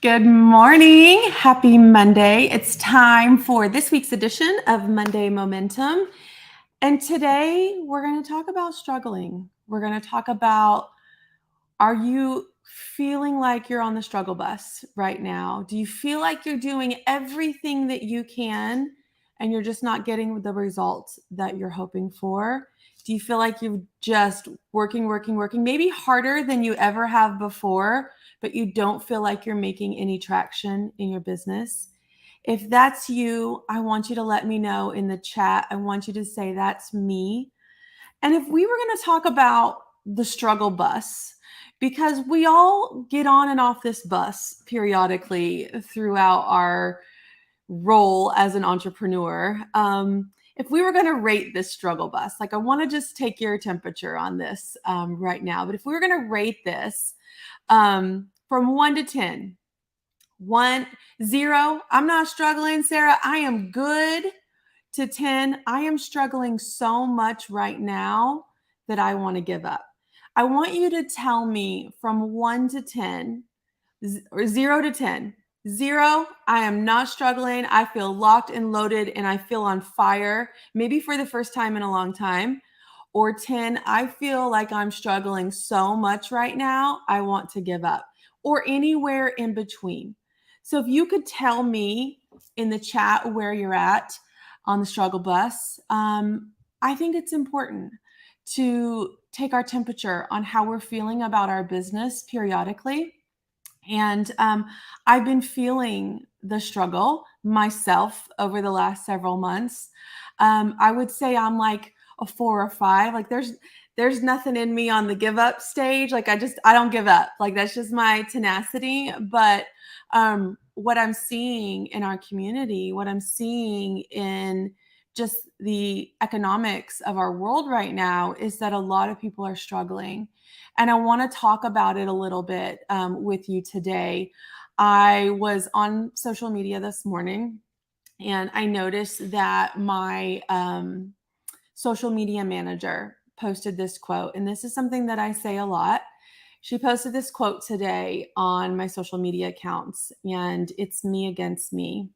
Good morning. Happy Monday. It's time for this week's edition of Monday Momentum. And today we're going to talk about struggling. We're going to talk about, are you feeling like you're on the struggle bus right now? Do you feel like you're doing everything that you can and you're just not getting the results that you're hoping for? Do you feel like you're just working, maybe harder than you ever have before, but you don't feel like you're making any traction in your business? If that's you, I want you to let me know in the chat. I want you to say, that's me. And if we were going to talk about the struggle bus, because we all get on and off this bus periodically throughout our role as an entrepreneur. If we were going to rate this struggle bus, like I want to just take your temperature on this right now, but if we were going to rate this from 1 to 10, 0, I'm not struggling, Sarah, I am good, to 10, I am struggling so much right now that I want to give up. I want you to tell me from 1 to 10, or 0 to 10. 0, I am not struggling. I feel locked and loaded and I feel on fire, maybe for the first time in a long time. Or 10, I feel like I'm struggling so much right now, I want to give up. Or anywhere in between. So if you could tell me in the chat where you're at on the struggle bus, I think it's important to take our temperature on how we're feeling about our business periodically. And I've been feeling the struggle myself over the last several months. I would say I'm like a 4 or 5. Like there's nothing in me on the give up stage. Like I don't give up. Like that's just my tenacity. But what I'm seeing in our community, what I'm seeing in just the economics of our world right now is that a lot of people are struggling. And I want to talk about it a little bit with you today. I was on social media this morning and I noticed that my social media manager posted this quote. And this is something that I say a lot. She posted this quote today on my social media accounts, and it's me against me.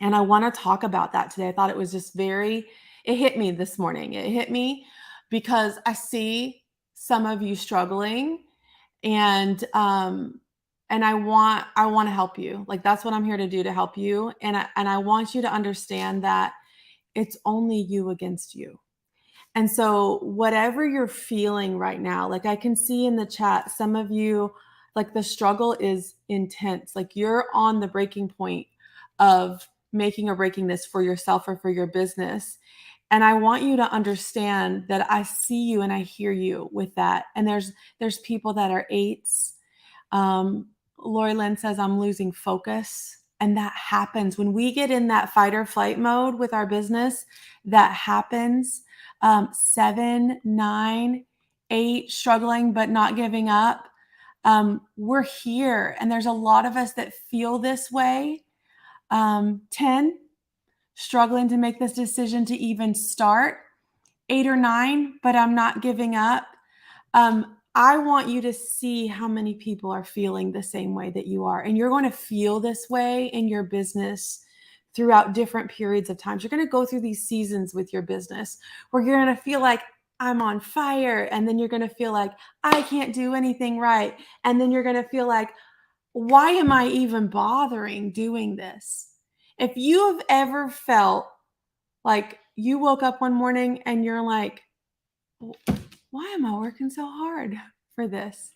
And I want to talk about that today. I thought it was just it hit me this morning. It hit me because I see some of you struggling, and I want to help you. Like that's what I'm here to do, to help you. And I want you to understand that it's only you against you. And so whatever you're feeling right now, like I can see in the chat, some of you, like the struggle is intense. Like you're on the breaking point of making or breaking this for yourself or for your business. And I want you to understand that I see you and I hear you with that. And there's people that are 8s. Lori Lynn says, I'm losing focus. And that happens when we get in that fight or flight mode with our business. That happens. 7, 9, 8, struggling but not giving up. We're here, and there's a lot of us that feel this way. 10, struggling to make this decision to even start. 8 or 9, but I'm not giving up. I want you to see how many people are feeling the same way that you are. And you're going to feel this way in your business throughout different periods of time. You're going to go through these seasons with your business where you're going to feel like I'm on fire. And then you're going to feel like I can't do anything right. And then you're going to feel like, why am I even bothering doing this? If you have ever felt like you woke up one morning and you're like, why am I working so hard for this?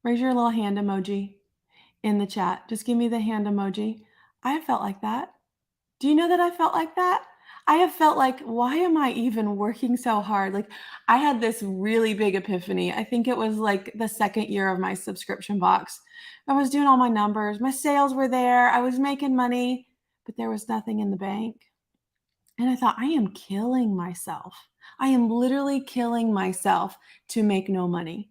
Raise your little hand emoji in the chat. Just give me the hand emoji. I have felt like that. Do you know that I felt like that? I have felt like, why am I even working so hard? Like I had this really big epiphany. I think it was like the second year of my subscription box. I was doing all my numbers. My sales were there. I was making money, but there was nothing in the bank. And I thought, I am killing myself. I am literally killing myself to make no money.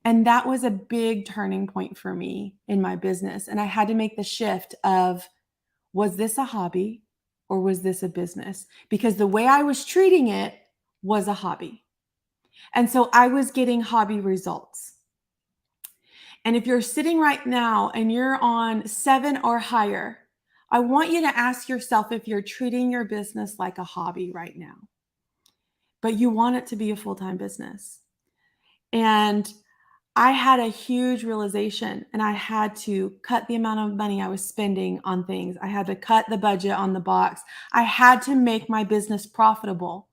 And that was a big turning point for me in my business. And I had to make the shift of, was this a hobby or was this a business? Because the way I was treating it was a hobby. And so I was getting hobby results. And if you're sitting right now and you're on 7 or higher, I want you to ask yourself if you're treating your business like a hobby right now, but you want it to be a full-time business. And I had a huge realization, and I had to cut the amount of money I was spending on things. I had to cut the budget on the box. I had to make my business profitable.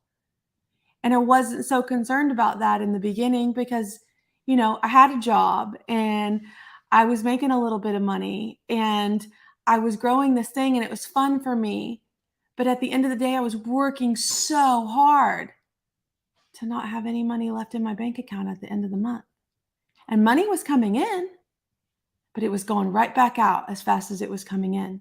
And I wasn't so concerned about that in the beginning because, I had a job and I was making a little bit of money and I was growing this thing and it was fun for me. But at the end of the day, I was working so hard to not have any money left in my bank account at the end of the month. And money was coming in, but it was going right back out as fast as it was coming in.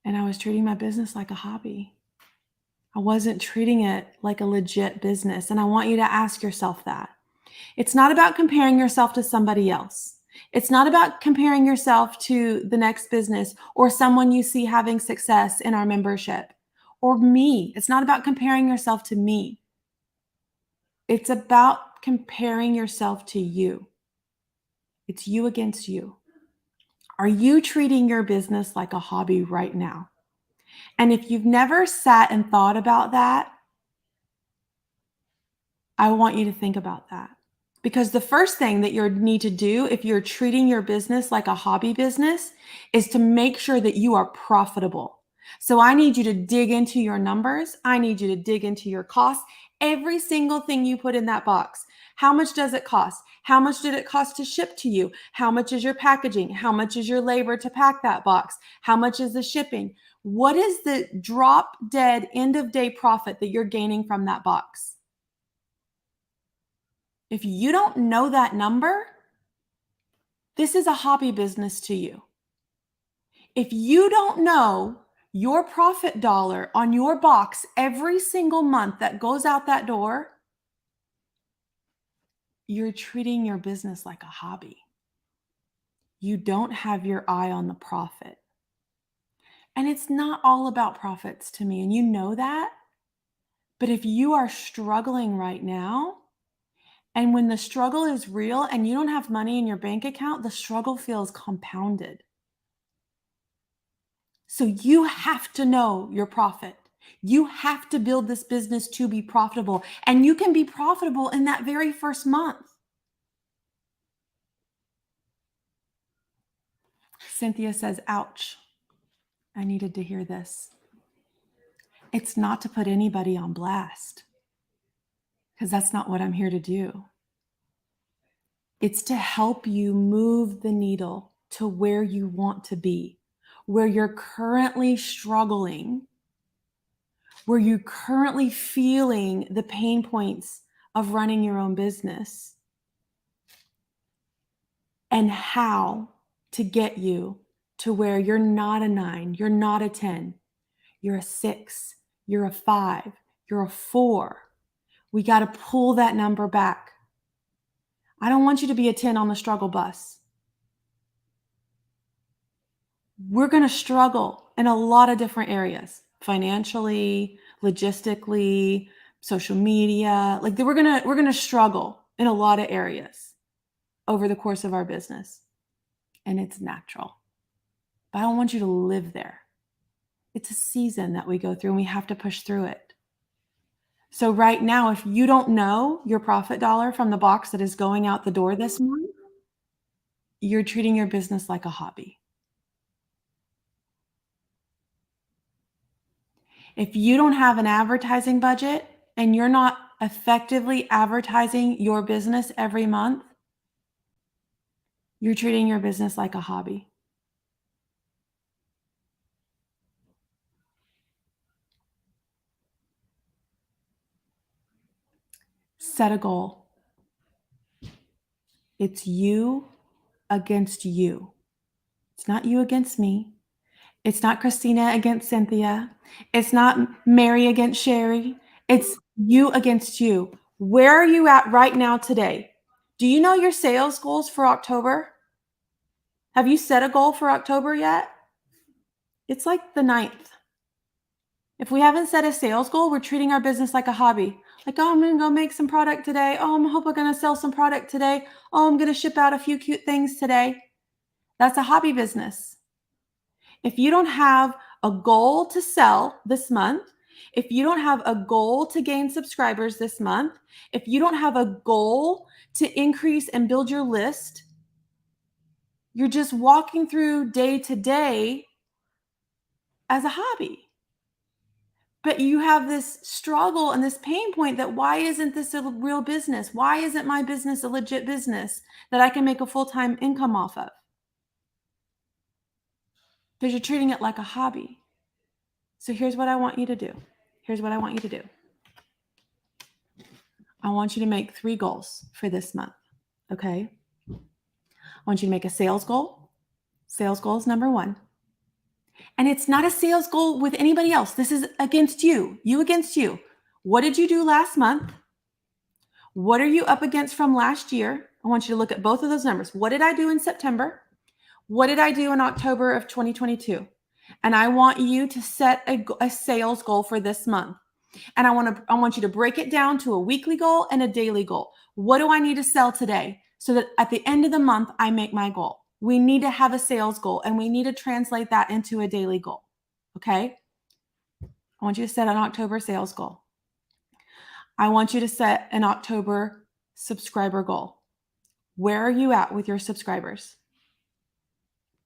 And I was treating my business like a hobby. I wasn't treating it like a legit business. And I want you to ask yourself that. It's not about comparing yourself to somebody else. It's not about comparing yourself to the next business or someone you see having success in our membership or me. It's not about comparing yourself to me. It's about comparing yourself to you. It's you against you. Are you treating your business like a hobby right now? And if you've never sat and thought about that, I want you to think about that. Because the first thing that you need to do if you're treating your business like a hobby business is to make sure that you are profitable. So I need you to dig into your numbers. I need you to dig into your costs. Every single thing you put in that box. How much does it cost? How much did it cost to ship to you? How much is your packaging? How much is your labor to pack that box? How much is the shipping? What is the drop dead end of day profit that you're gaining from that box? If you don't know that number, this is a hobby business to you. If you don't know your profit dollar on your box every single month that goes out that door, you're treating your business like a hobby. You don't have your eye on the profit. And it's not all about profits to me, and you know that. But if you are struggling right now, and when the struggle is real and you don't have money in your bank account, the struggle feels compounded. So you have to know your profit. You have to build this business to be profitable. And you can be profitable in that very first month. Cynthia says, ouch. I needed to hear this. It's not to put anybody on blast, because that's not what I'm here to do. It's to help you move the needle to where you want to be, where you're currently struggling, where you're currently feeling the pain points of running your own business, and how to get you to where you're not a 9, you're not a 10, you're a 6, you're a 5, you're a 4. We got to pull that number back. I don't want you to be a 10 on the struggle bus. We're going to struggle in a lot of different areas, financially, logistically, social media. Like we're going to struggle in a lot of areas over the course of our business. And it's natural. But I don't want you to live there. It's a season that we go through and we have to push through it. So right now, if you don't know your profit dollar from the box that is going out the door this month, you're treating your business like a hobby. If you don't have an advertising budget and you're not effectively advertising your business every month, you're treating your business like a hobby. Set a goal. It's you against you. It's not you against me. It's not Christina against Cynthia. It's not Mary against Sherry. It's you against you. Where are you at right now today? Do you know your sales goals for October? Have you set a goal for October yet? It's like the 9th. If we haven't set a sales goal, we're treating our business like a hobby. Like, oh, I'm going to go make some product today. Oh, I hope I'm going to sell some product today. Oh, I'm going to ship out a few cute things today. That's a hobby business. If you don't have a goal to sell this month, if you don't have a goal to gain subscribers this month, if you don't have a goal to increase and build your list, you're just walking through day to day as a hobby. But you have this struggle and this pain point that why isn't this a real business? Why isn't my business a legit business that I can make a full-time income off of? Because you're treating it like a hobby. So here's what I want you to do. Here's what I want you to do. I want you to make 3 goals for this month. Okay. I want you to make a sales goal. Sales goal is number 1. And it's not a sales goal with anybody else. This is against you, you against you. What did you do last month? What are you up against from last year? I want you to look at both of those numbers. What did I do in September? What did I do in October of 2022? And I want you to set a sales goal for this month. And I want you to break it down to a weekly goal and a daily goal. What do I need to sell today so that at the end of the month, I make my goal? We need to have a sales goal and we need to translate that into a daily goal. Okay. I want you to set an October sales goal. I want you to set an October subscriber goal. Where are you at with your subscribers?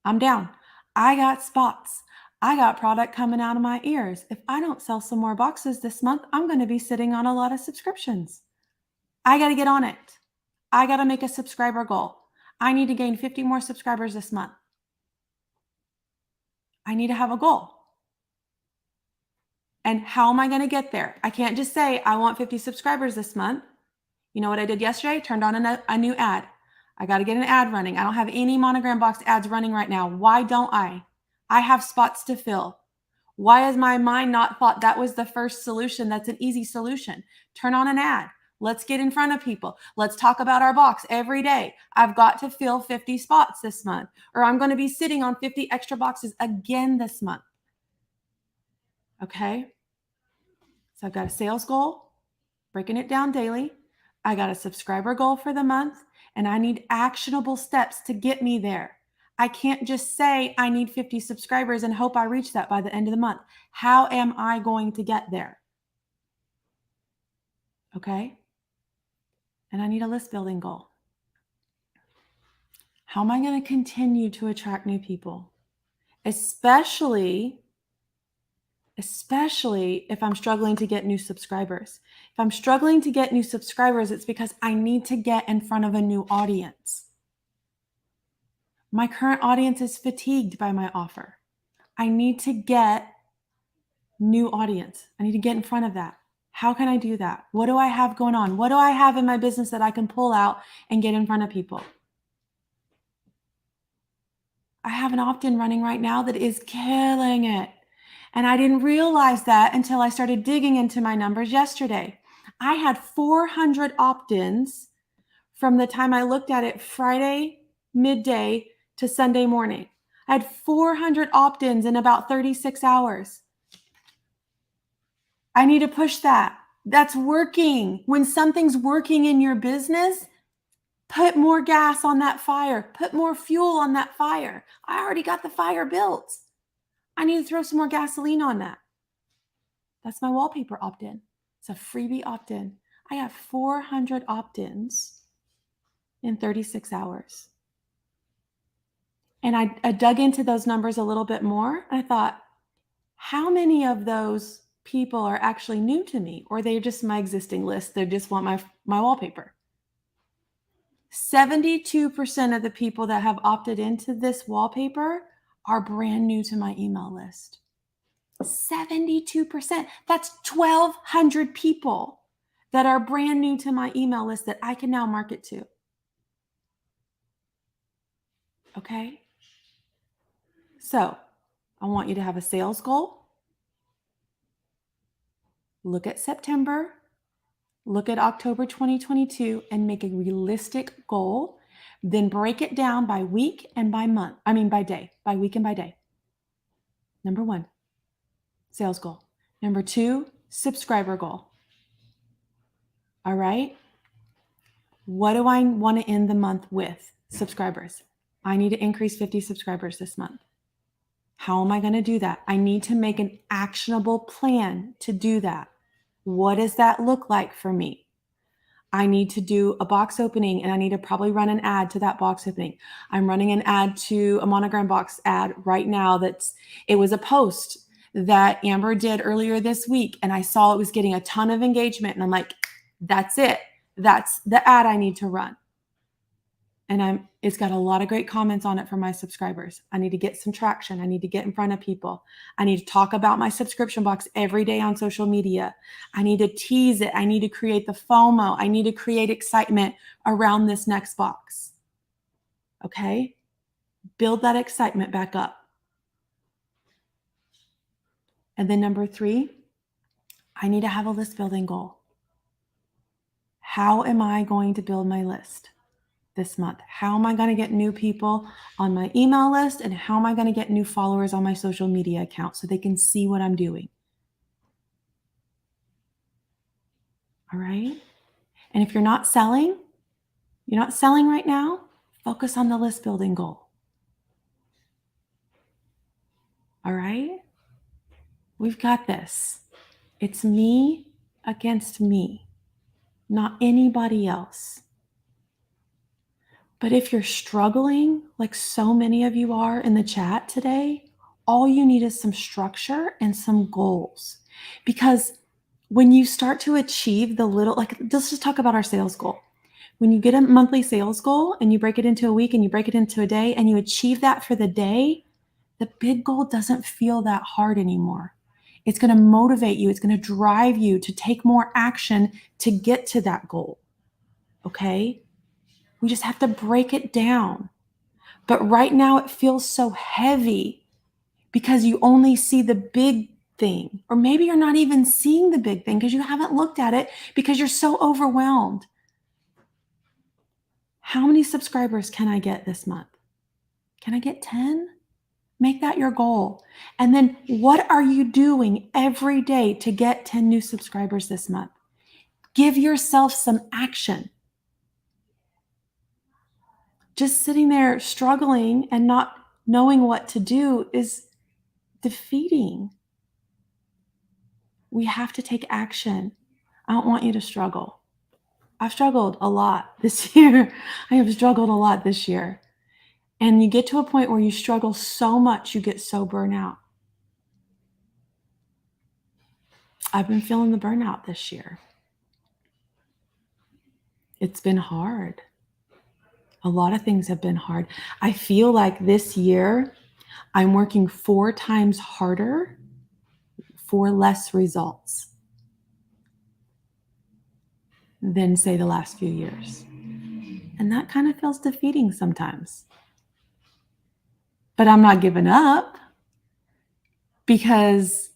I'm down. I got spots. I got product coming out of my ears. If I don't sell some more boxes this month, I'm going to be sitting on a lot of subscriptions. I got to get on it. I got to make a subscriber goal. I need to gain 50 more subscribers this month. I need to have a goal. And how am I going to get there? I can't just say, I want 50 subscribers this month. You know what I did yesterday? Turned on a new ad. I got to get an ad running. I don't have any Monogram Box ads running right now. Why don't I? I have spots to fill. Why has my mind not thought that was the first solution? That's an easy solution. Turn on an ad. Let's get in front of people. Let's talk about our box every day. I've got to fill 50 spots this month, or I'm going to be sitting on 50 extra boxes again this month. Okay. So I've got a sales goal, breaking it down daily. I got a subscriber goal for the month, and I need actionable steps to get me there. I can't just say I need 50 subscribers and hope I reach that by the end of the month. How am I going to get there? Okay. And I need a list building goal. How am I going to continue to attract new people? Especially if I'm struggling to get new subscribers. If I'm struggling to get new subscribers, it's because I need to get in front of a new audience. My current audience is fatigued by my offer. I need to get new audience. I need to get in front of that. How can I do that? What do I have going on? What do I have in my business that I can pull out and get in front of people? I have an opt-in running right now that is killing it. And I didn't realize that until I started digging into my numbers yesterday. I had 400 opt-ins from the time I looked at it Friday midday to Sunday morning. I had 400 opt-ins in about 36 hours. I need to push that. That's working. When something's working in your business, put more gas on that fire. Put more fuel on that fire. I already got the fire built. I need to throw some more gasoline on that. That's my wallpaper opt-in. It's a freebie opt-in. I got 400 opt-ins in 36 hours. And I dug into those numbers a little bit more. And I thought, how many of those people are actually new to me, or they're just my existing list? They just want my wallpaper. 72% of the people that have opted into this wallpaper are brand new to my email list. 72%. That's 1,200 people that are brand new to my email list that I can now market to. Okay? So I want you to have a sales goal. Look at September. Look at October 2022 and make a realistic goal. Then break it down by week and by month. By day, by week and by day. Number 1, sales goal. Number 2, subscriber goal. All right. What do I want to end the month with? Subscribers. I need to increase 50 subscribers this month. How am I going to do that? I need to make an actionable plan to do that. What does that look like for me? I need to do a box opening and I need to probably run an ad to that box opening. I'm running an ad to a Monogram box ad right now. It was a post that Amber did earlier this week and I saw it was getting a ton of engagement and I'm like, that's it. That's the ad I need to run. And it's got a lot of great comments on it from my subscribers. I need to get some traction. I need to get in front of people. I need to talk about my subscription box every day on social media. I need to tease it. I need to create the FOMO. I need to create excitement around this next box. Okay? Build that excitement back up. And then number 3, I need to have a list building goal. How am I going to build my list this month? How am I going to get new people on my email list? And how am I going to get new followers on my social media account so they can see what I'm doing? All right. And if you're not selling right now, focus on the list building goal. All right. We've got this. It's me against me, not anybody else. But if you're struggling, like so many of you are in the chat today, all you need is some structure and some goals. Because when you start to achieve the little, like, let's just talk about our sales goal. When you get a monthly sales goal and you break it into a week and you break it into a day and you achieve that for the day, the big goal doesn't feel that hard anymore. It's going to motivate you. It's going to drive you to take more action to get to that goal. Okay? We just have to break it down. But right now it feels so heavy because you only see the big thing. Or maybe you're not even seeing the big thing because you haven't looked at it because you're so overwhelmed. How many subscribers can I get this month? Can I get 10? Make that your goal. And then what are you doing every day to get 10 new subscribers this month? Give yourself some action. Just sitting there struggling and not knowing what to do is defeating. We have to take action. I don't want you to struggle. I've struggled a lot this year. I have struggled a lot this year. And you get to a point where you struggle so much, you get so burnt out. I've been feeling the burnout this year. It's been hard. A lot of things have been hard. I feel like this year I'm working 4 times harder for less results than, say, the last few years. And that kind of feels defeating sometimes. But I'm not giving up because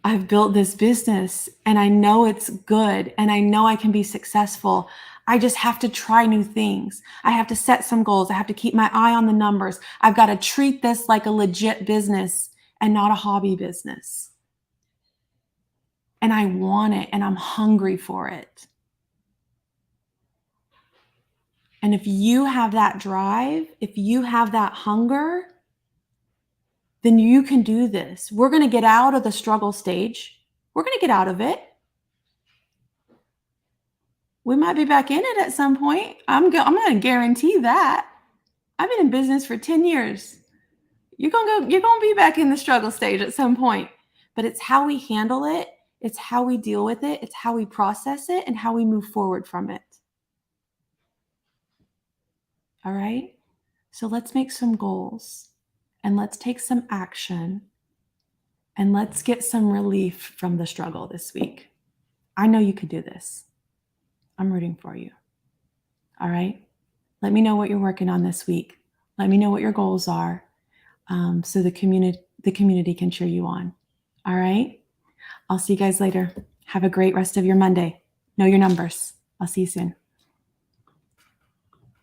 I've built this business and I know it's good and I know I can be successful. I just have to try new things. I have to set some goals. I have to keep my eye on the numbers. I've got to treat this like a legit business and not a hobby business. And I want it and I'm hungry for it. And if you have that drive, if you have that hunger, then you can do this. We're going to get out of the struggle stage. We're going to get out of it. We might be back in it at some point. I'm going to guarantee that. I've been in business for 10 years. You're going to be back in the struggle stage at some point. But it's how we handle it. It's how we deal with it. It's how we process it and how we move forward from it. All right? So let's make some goals and let's take some action and let's get some relief from the struggle this week. I know you could do this. I'm rooting for you. All right? Let me know what you're working on this week. Let me know what your goals are so the community can cheer you on. All right? I'll see you guys later. Have a great rest of your Monday. Know your numbers. I'll see you soon.